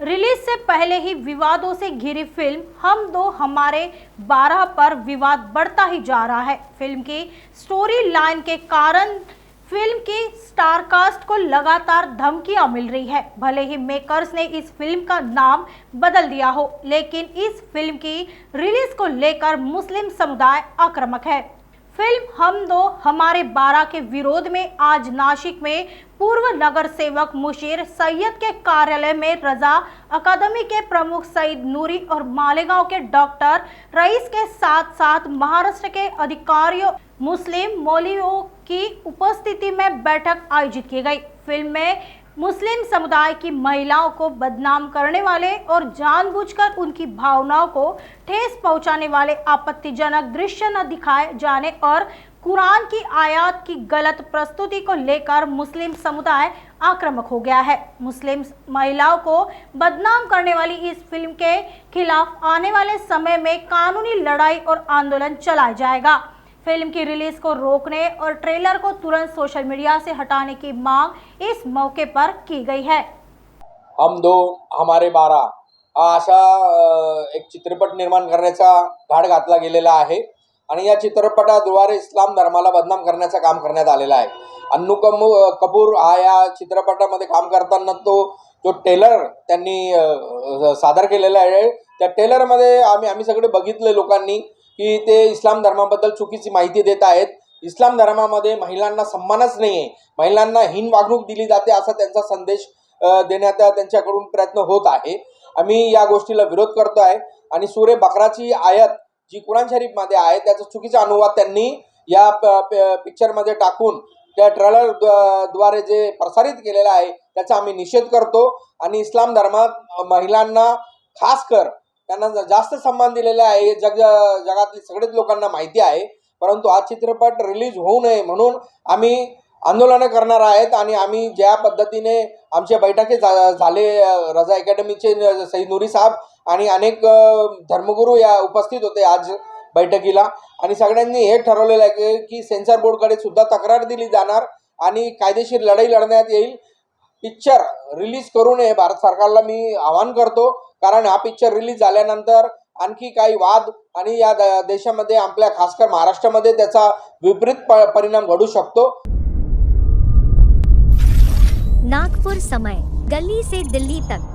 Release से पहले ही विवादों से घिरी फिल्म हम दो हमारे 12 पर विवाद बढ़ता ही जा रहा है। फिल्म की स्टोरी लाइन के कारण फिल्म की स्टारकास्ट को लगातार धमकियां मिल रही है। भले ही मेकर्स ने इस फिल्म का नाम बदल दिया हो, लेकिन इस फिल्म की रिलीज को लेकर मुस्लिम समुदाय आक्रामक है। फिल्म हम दो हमारे 12 के विरोध में आज नासिक में पूर्व नगर सेवक मुशीर सैयद के कार्यालय में रजा अकादमी के प्रमुख सईद नूरी और मालेगांव के डॉक्टर रईस के साथ साथ महाराष्ट्र के अधिकारियों मुस्लिम मौलवियों की उपस्थिति में बैठक आयोजित की गई। फिल्म में मुस्लिम समुदाय की महिलाओं को बदनाम करने वाले और जानबूझकर उनकी भावनाओं को ठेस पहुंचाने वाले आपत्तिजनक दृश्य न दिखाए जाने और कुरान की आयत की गलत प्रस्तुति को लेकर मुस्लिम समुदाय आक्रामक हो गया है। मुस्लिम महिलाओं को बदनाम करने वाली इस फिल्म के खिलाफ आने वाले समय में कानूनी लड़ाई और आंदोलन चलाया जाएगा। फिल्म की रिलीज को रोकने और ट्रेलर को तुरंत सोशल मीडिया से हटाने की मांग इस मौके पर की गई है। हम दो हमारे 12 अशा एक चित्रपट निर्माण करण्याचा घाट घातला गेलेला आहे आणि या चित्रपटाद्वारे इस्लाम धर्माला बदनाम करण्याचं काम करण्यात आलेलं आहे। अन्नू कपूर हा या चित्रपटामध्ये काम करताना जो ट्रेलर त्यांनी सादर केलेला आहे, त्या ट्रेलरमध्ये आम्ही सगळे बघितले लोकांनी की ते इस्लाम धर्माबद्दल चुकीची माहिती देत आहेत। इस्लाम धर्मामध्ये महिलांना सन्मानच नाही आहे, महिलांना हीन वागणूक दिली जाते असा त्यांचा संदेश देण्यात त्यांच्याकडून प्रयत्न होत आहे। आम्ही या गोष्टीला विरोध करतो आहे आणि सूरे बकराची आयत जी कुराण शरीफमध्ये आहे त्याचा चुकीचा अनुवाद त्यांनी या पिक्चरमध्ये टाकून त्या ट्रेलर द्वारे जे प्रसारित केलेलं आहे त्याचा आम्ही निषेध करतो आणि इस्लाम धर्मात महिलांना खास कर त्यांना जास्त सन्मान दिलेला आहे। जगातील सगळेच लोकांना माहिती आहे, परंतु हा चित्रपट रिलीज होऊ नये म्हणून आम्ही आंदोलन करणार आहेत आणि आम्ही ज्या पद्धतीने आमच्या बैठकी झाले रजा अकॅडमीचे सईद नूरी साहेब आणि अनेक धर्मगुरू या उपस्थित होते आज बैठकीला आणि सगळ्यांनी हे ठरवलेलं आहे की सेन्सर बोर्डकडे सुद्धा तक्रार दिली जाणार आणि कायदेशीर लढाई लढण्यात येईल। पिक्चर रिलीज करू नये भारत सरकारला मी आवाहन करतो, कारण हा पिक्चर रिलीज झाल्यानंतर आणखी काही वाद आणि या देशामध्ये आपल्या खासकर महाराष्ट्रामध्ये त्याचा विपरीत परिणाम घडू शकतो। नागपुर समय, गली से दिल्ली तक।